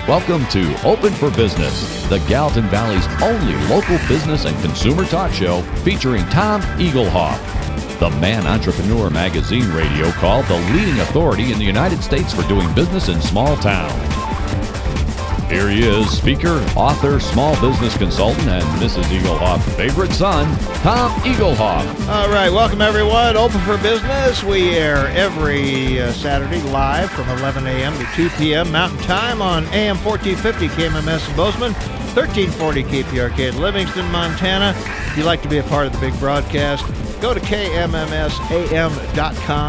Welcome to Open for Business, the Gallatin Valley's only local business and consumer talk show featuring Tom Egelhoff, the Man Entrepreneur magazine radio called the leading authority in the United States for doing business in small town. Here he is, speaker, author, small business consultant, and Mrs. Egelhoff's favorite son, Tom Egelhoff. All right, welcome everyone. Open for Business. We air every Saturday live from 11 a.m. to 2 p.m. Mountain Time on AM 1450 KMMS in Bozeman, 1340 KPRK in Livingston, Montana. If you'd like to be a part of the big broadcast, go to kmmsam.com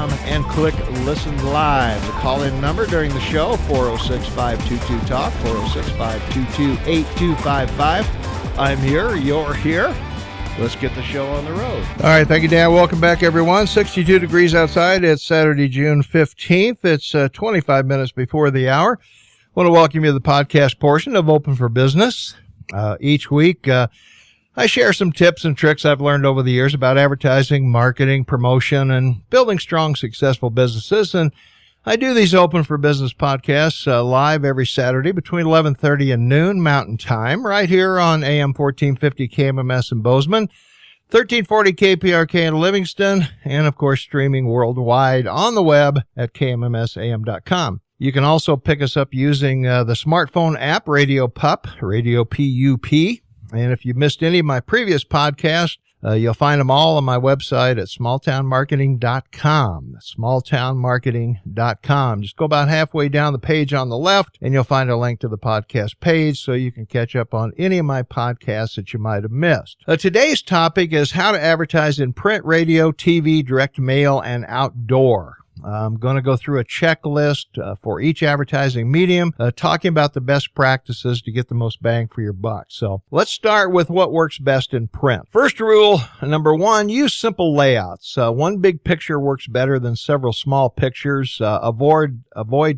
and click Listen Live. The call-in number during the show, 406-522-TALK, 406-522-8255. I'm here, you're here. Let's get the show on the road. All right, thank you, Dan. Welcome back, everyone. 62 degrees outside. It's Saturday, June 15th. It's 25 minutes before the hour. I want to welcome you to the podcast portion of Open for Business. Each week, I share some tips and tricks I've learned over the years about advertising, marketing, promotion, and building strong, successful businesses. And I do these Open for Business podcasts live every Saturday between 11:30 and noon Mountain Time, right here on AM 1450 KMMS in Bozeman, 1340 KPRK in Livingston, and, of course, streaming worldwide on the web at kmmsam.com. You can also pick us up using the smartphone app Radio Pup, Radio PUP. And if you've missed any of my previous podcasts, you'll find them all on my website at smalltownmarketing.com. Smalltownmarketing.com. Just go about halfway down the page on the left, and you'll find a link to the podcast page so you can catch up on any of my podcasts that you might have missed. Today's topic is how to advertise in print, radio, TV, direct mail, and outdoor. I'm going to go through a checklist for each advertising medium, talking about the best practices to get the most bang for your buck. So let's start with what works best in print. First rule, number one, use simple layouts. One big picture works better than several small pictures. Avoid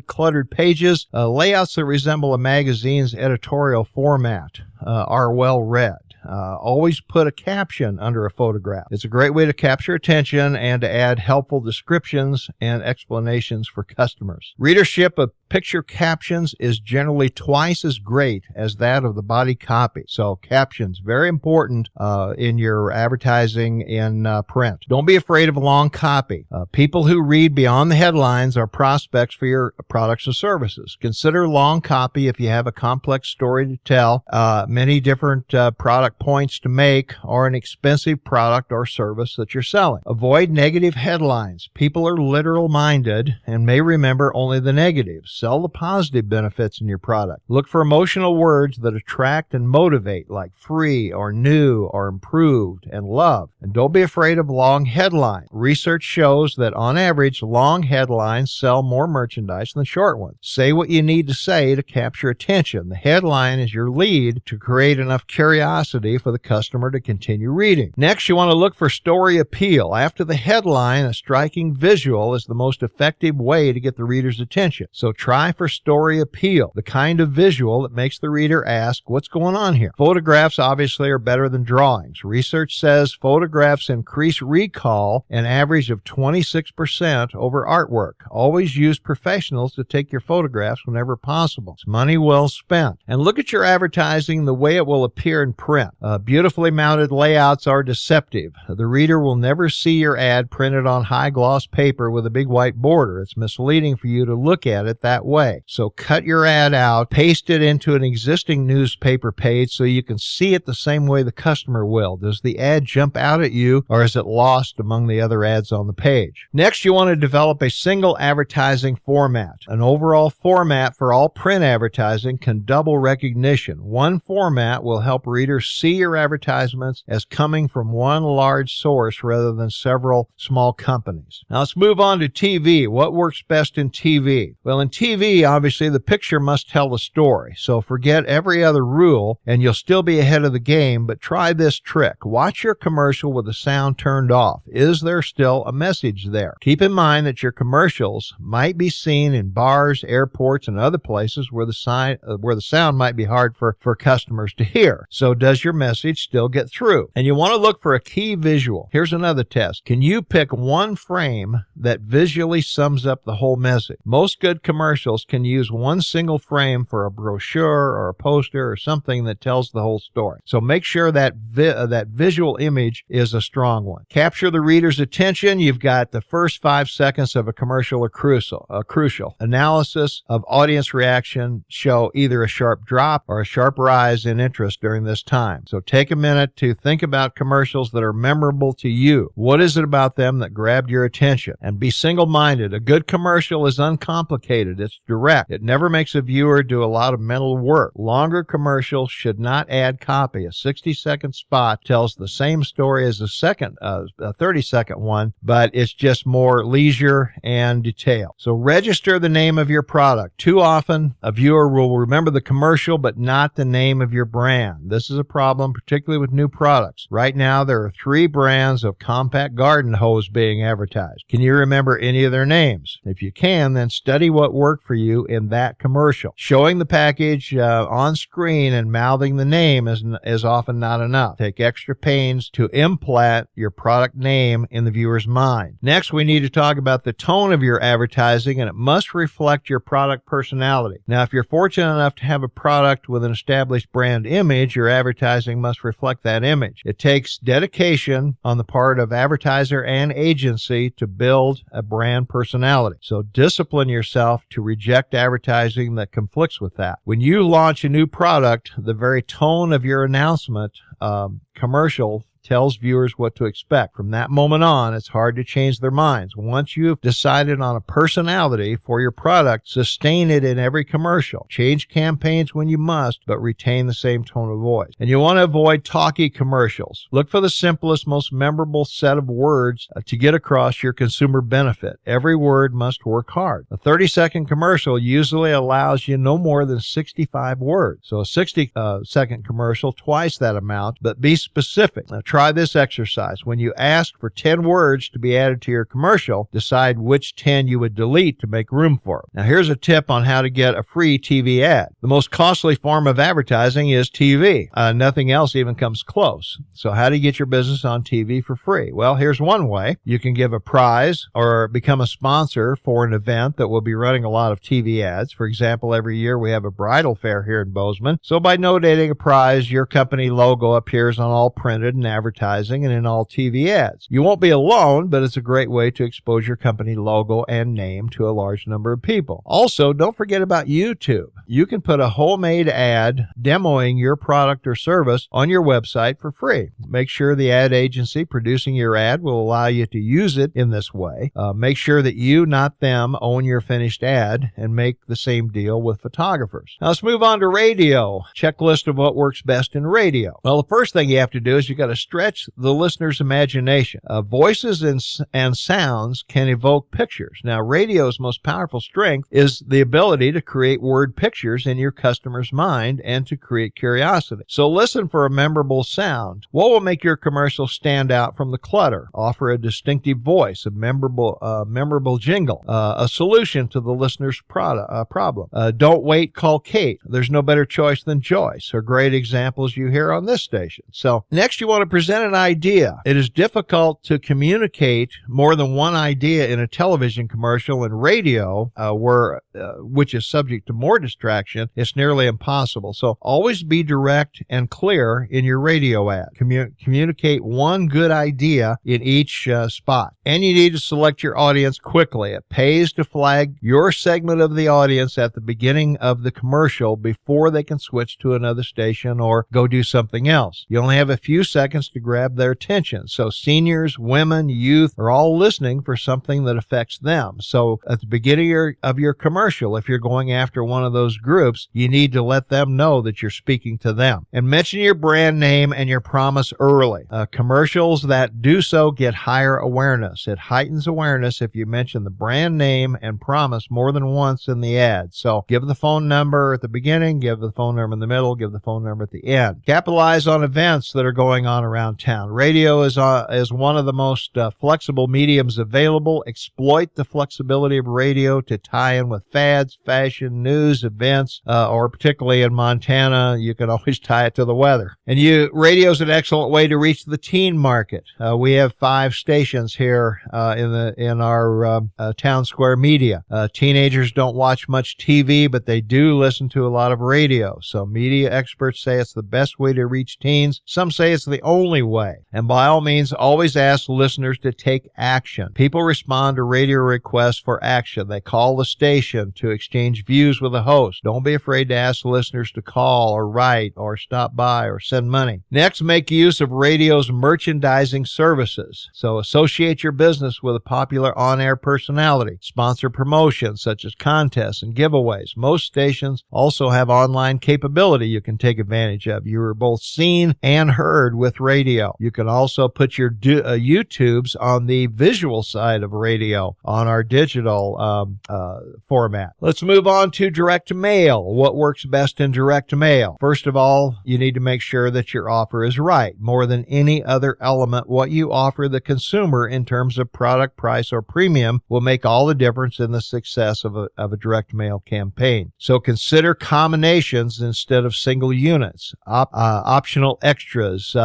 cluttered pages. Layouts that resemble a magazine's editorial format are well read. Always put a caption under a photograph. It's a great way to capture attention and to add helpful descriptions and explanations for customers. Readership of picture captions is generally twice as great as that of the body copy. So captions, very important in your advertising in print. Don't be afraid of long copy. People who read beyond the headlines are prospects for your products and services. Consider long copy if you have a complex story to tell, many different product points to make, or an expensive product or service that you're selling. Avoid negative headlines. People are literal-minded and may remember only the negatives. Sell the positive benefits in your product. Look for emotional words that attract and motivate, like free or new or improved and love. And don't be afraid of long headlines. Research shows that on average, long headlines sell more merchandise than short ones. Say what you need to say to capture attention. The headline is your lead to create enough curiosity for the customer to continue reading. Next, you want to look for story appeal. After the headline, a striking visual is the most effective way to get the reader's attention. So try for story appeal, the kind of visual that makes the reader ask, what's going on here? Photographs obviously are better than drawings. Research says photographs increase recall an average of 26% over artwork. Always use professionals to take your photographs whenever possible. It's money well spent. And look at your advertising the way it will appear in print. Beautifully mounted layouts are deceptive. The reader will never see your ad printed on high-gloss paper with a big white border. It's misleading for you to look at it that way. So cut your ad out, paste it into an existing newspaper page so you can see it the same way the customer will. Does the ad jump out at you, or is it lost among the other ads on the page? Next, you want to develop a single advertising format. An overall format for all print advertising can double recognition. One format will help readers see your advertisements as coming from one large source rather than several small companies. Now let's move on to TV. What works best in TV? Well, in TV, obviously, the picture must tell the story. So forget every other rule and you'll still be ahead of the game, but try this trick. Watch your commercial with the sound turned off. Is there still a message there? Keep in mind that your commercials might be seen in bars, airports, and other places where the sound might be hard for customers to hear. So does your message still get through? And you want to look for a key visual. Here's another test. Can you pick one frame that visually sums up the whole message? Most good commercials commercials can use one single frame for a brochure or a poster or something that tells the whole story. So make sure that that visual image is a strong one. Capture the reader's attention. You've got the first 5 seconds of a commercial are crucial. Analysis of audience reaction show either a sharp drop or a sharp rise in interest during this time. So take a minute to think about commercials that are memorable to you. What is it about them that grabbed your attention? And be single-minded. A good commercial is uncomplicated. It's direct. It never makes a viewer do a lot of mental work. Longer commercials should not add copy. A 60-second spot tells the same story as a 30-second one, but it's just more leisure and detail. So register the name of your product. Too often, a viewer will remember the commercial, but not the name of your brand. This is a problem, particularly with new products. Right now, there are 3 brands of compact garden hose being advertised. Can you remember any of their names? If you can, then study what worked for you in that commercial. Showing the package on screen and mouthing the name is often not enough. Take extra pains to implant your product name in the viewer's mind. Next, we need to talk about the tone of your advertising, and it must reflect your product personality. Now, if you're fortunate enough to have a product with an established brand image, your advertising must reflect that image. It takes dedication on the part of advertiser and agency to build a brand personality. So discipline yourself to reject advertising that conflicts with that. When you launch a new product, the very tone of your announcement commercial tells viewers what to expect. From that moment on, it's hard to change their minds. Once you've decided on a personality for your product, sustain it in every commercial. Change campaigns when you must, but retain the same tone of voice. And you want to avoid talky commercials. Look for the simplest, most memorable set of words to get across your consumer benefit. Every word must work hard. A 30-second commercial usually allows you no more than 65 words. So a 60-second commercial, twice that amount, but be specific. Now, try this exercise. When you ask for 10 words to be added to your commercial, decide which 10 you would delete to make room for them. Now, here's a tip on how to get a free TV ad. The most costly form of advertising is TV. Nothing else even comes close. So how do you get your business on TV for free? Well, here's one way. You can give a prize or become a sponsor for an event that will be running a lot of TV ads. For example, every year we have a bridal fair here in Bozeman. So by donating a prize, your company logo appears on all printed and advertising and in all TV ads. You won't be alone, but it's a great way to expose your company logo and name to a large number of people. Also, don't forget about YouTube. You can put a homemade ad demoing your product or service on your website for free. Make sure the ad agency producing your ad will allow you to use it in this way. Make sure that you, not them, own your finished ad, and make the same deal with photographers. Now let's move on to radio. Checklist of what works best in radio. Well, the first thing you have to do is you got to stretch the listener's imagination. Voices and sounds can evoke pictures. Now, radio's most powerful strength is the ability to create word pictures in your customer's mind and to create curiosity. So listen for a memorable sound. What will make your commercial stand out from the clutter? Offer a distinctive voice, a memorable jingle, a solution to the listener's problem. Don't wait, call Kate. There's no better choice than Joyce, are great examples you hear on this station. So next, you want to present an idea. It is difficult to communicate more than one idea in a television commercial. And radio, which is subject to more distraction, it's nearly impossible. So always be direct and clear in your radio ad. Communicate one good idea in each spot. And you need to select your audience quickly. It pays to flag your segment of the audience at the beginning of the commercial before they can switch to another station or go do something else. You only have a few seconds to grab their attention. So seniors, women, youth are all listening for something that affects them. So at the beginning of your commercial, if you're going after one of those groups, you need to let them know that you're speaking to them. And mention your brand name and your promise early. Commercials that do so get higher awareness. It heightens awareness if you mention the brand name and promise more than once in the ad. So give the phone number at the beginning, give the phone number in the middle, give the phone number at the end. Capitalize on events that are going on around town. Radio is one of the most flexible mediums available. Exploit the flexibility of radio to tie in with fads, fashion, news, events, events, or particularly in Montana, you can always tie it to the weather. And radio is an excellent way to reach the teen market. We have 5 stations here in our town square media. Teenagers don't watch much TV, but they do listen to a lot of radio. So media experts say it's the best way to reach teens. Some say it's the only way. And by all means, always ask listeners to take action. People respond to radio requests for action. They call the station to exchange views with the host. Don't be afraid to ask listeners to call or write or stop by or send money. Next, make use of radio's merchandising services. So associate your business with a popular on-air personality. Sponsor promotions such as contests and giveaways. Most stations also have online capability you can take advantage of. You are both seen and heard with radio. You can also put your YouTubes on the visual side of radio on our digital format. Let's move on to direct mail. What works best in direct mail? First of all, you need to make sure that your offer is right. More than any other element, what you offer the consumer in terms of product, price, or premium will make all the difference in the success of a direct mail campaign. So consider combinations instead of single units, optional extras,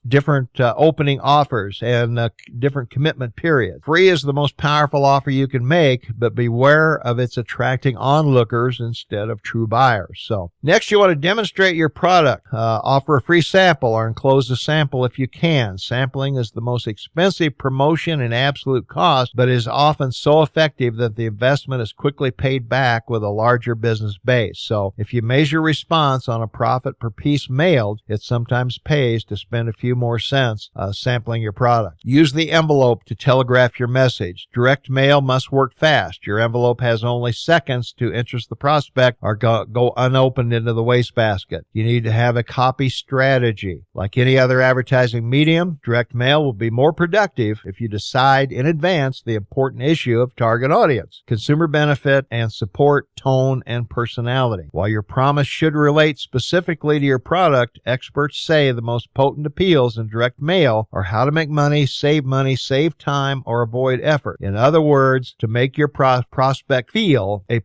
different opening offers, and different commitment periods. Free is the most powerful offer you can make, but beware of its attracting onlookers instead of true buyers. So next, you want to demonstrate your product. Offer a free sample or enclose a sample if you can. Sampling is the most expensive promotion in absolute cost, but is often so effective that the investment is quickly paid back with a larger business base. So if you measure response on a profit per piece mailed, it sometimes pays to spend a few more cents sampling your product. Use the envelope to telegraph your message. Direct mail must work fast. Your envelope has only seconds to interest the prospect or go unopened into the wastebasket. You need to have a copy strategy. Like any other advertising medium, direct mail will be more productive if you decide in advance the important issue of target audience, consumer benefit, and support, tone, and personality. While your promise should relate specifically to your product, experts say the most potent appeals in direct mail are how to make money, save time, or avoid effort. In other words, to make your prospect feel a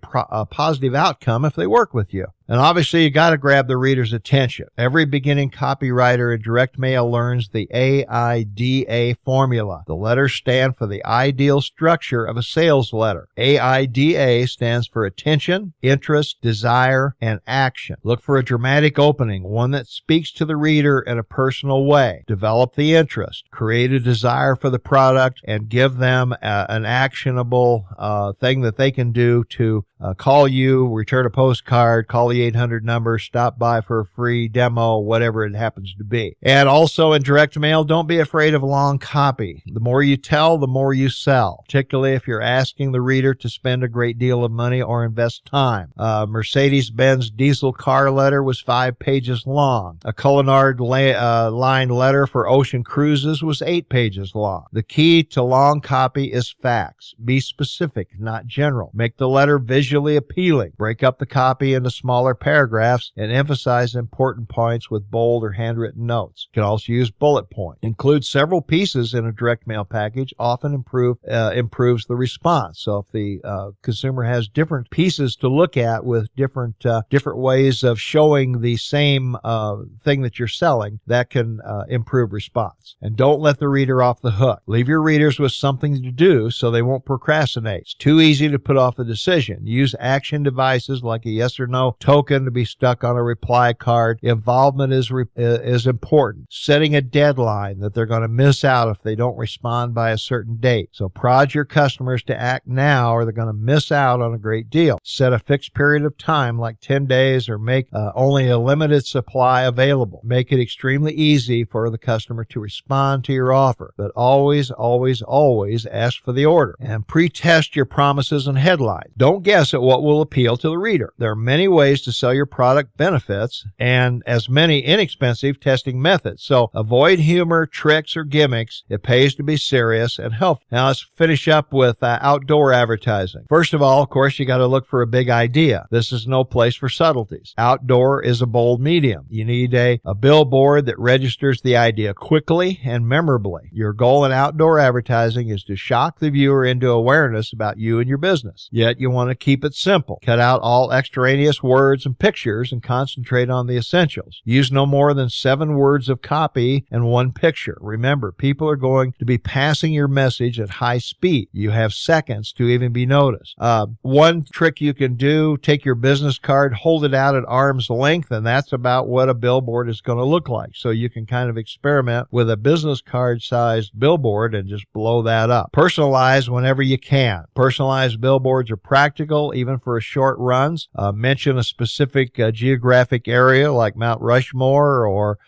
positive outcome if they work with you. And obviously, you got to grab the reader's attention. Every beginning copywriter in direct mail learns the AIDA formula. The letters stand for the ideal structure of a sales letter. AIDA stands for attention, interest, desire, and action. Look for a dramatic opening, one that speaks to the reader in a personal way. Develop the interest, create a desire for the product, and give them an actionable thing that they can do to call you, return a postcard, call the 800 number, stop by for a free demo, whatever it happens to be. And also in direct mail, don't be afraid of long copy. The more you tell, the more you sell, particularly if you're asking the reader to spend a great deal of money or invest time. Mercedes-Benz diesel car letter was 5 pages long. A Culinard line letter for ocean cruises was 8 pages long. The key to long copy is facts. Be specific, not general. Make the letter visually appealing. Break up the copy into smaller paragraphs and emphasize important points with bold or handwritten notes. You can also use bullet points. Include several pieces in a direct mail package, often improves the response. So if the consumer has different pieces to look at with different ways of showing the same thing that you're selling, that can improve response. And don't let the reader off the hook. Leave your readers with something to do so they won't procrastinate. It's too easy to put off a decision. Use action devices like a yes or no token to be stuck on a reply card. Involvement is important. Setting a deadline that they're going to miss out if they don't respond by a certain date. So prod your customers to act now or they're going to miss out on a great deal. Set a fixed period of time like 10 days or make only a limited supply available. Make it extremely easy for the customer to respond to your offer. But always ask for the order. And pre-test your promises and headlines. Don't guess at what will appeal to the reader. There are many ways to sell your product benefits and as many inexpensive testing methods. So avoid humor, tricks, or gimmicks. It pays to be serious and helpful. Now let's finish up with outdoor advertising. First of all, of course, you got to look for a big idea. This is no place for subtleties. Outdoor is a bold medium. You need a billboard that registers the idea quickly and memorably. Your goal in outdoor advertising is to shock the viewer into awareness about you and your business. Yet you want to keep it simple. Cut out all extraneous words and pictures and concentrate on the essentials. Use no more than 7 words of copy and 1 picture. Remember, people are going to be passing your message at high speed. You have seconds to even be noticed. One trick you can do, take your business card, hold it out at arm's length, and that's about what a billboard is going to look like. So you can kind of experiment with a business card sized billboard and just blow that up. Personalize whenever you can. Personalized billboards are practical even for short runs. Mention a specific geographic area like Mount Rushmore or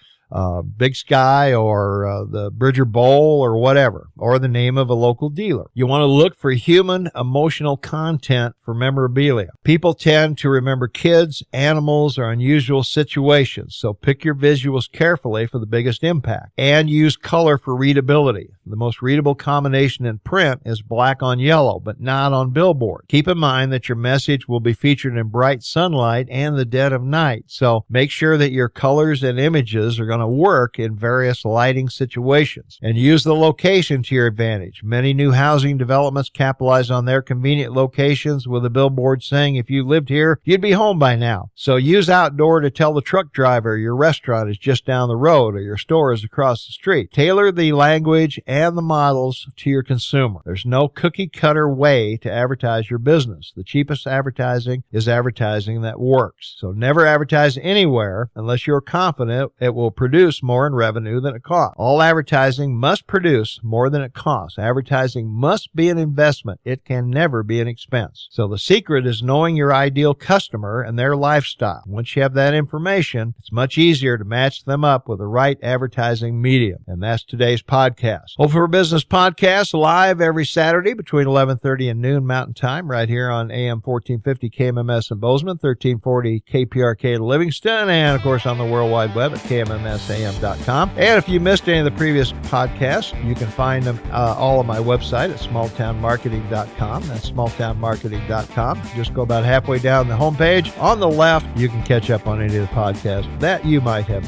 Big Sky or the Bridger Bowl or whatever, or the name of a local dealer. You want to look for human emotional content for memorabilia. People tend to remember kids, animals, or unusual situations, so pick your visuals carefully for the biggest impact. And use color for readability. The most readable combination in print is black on yellow, but not on billboard. Keep in mind that your message will be featured in bright sunlight and the dead of night, so make sure that your colors and images are going to work in various lighting situations. And use the location to your advantage. Many new housing developments capitalize on their convenient locations with a billboard saying if you lived here, you'd be home by now. So use outdoor to tell the truck driver your restaurant is just down the road or your store is across the street. Tailor the language and the models to your consumer. There's no cookie cutter way to advertise your business. The cheapest advertising is advertising that works. So never advertise anywhere unless you're confident it will produce more in revenue than it costs. All advertising must produce more than it costs. Advertising must be an investment. It can never be an expense. So the secret is knowing your ideal customer and their lifestyle. Once you have that information, it's much easier to match them up with the right advertising medium. And that's today's podcast. Hope for Business Podcast, live every Saturday between 11:30 and noon Mountain Time, right here on AM 1450 KMMS in Bozeman, 1340 KPRK in Livingston, and of course on the World Wide Web at KMMSAM.com. And if you missed any of the previous podcasts, you can find them all on my website at smalltownmarketing.com. That's smalltownmarketing.com. Just go about halfway down the homepage. On the left, you can catch up on any of the podcasts that you might have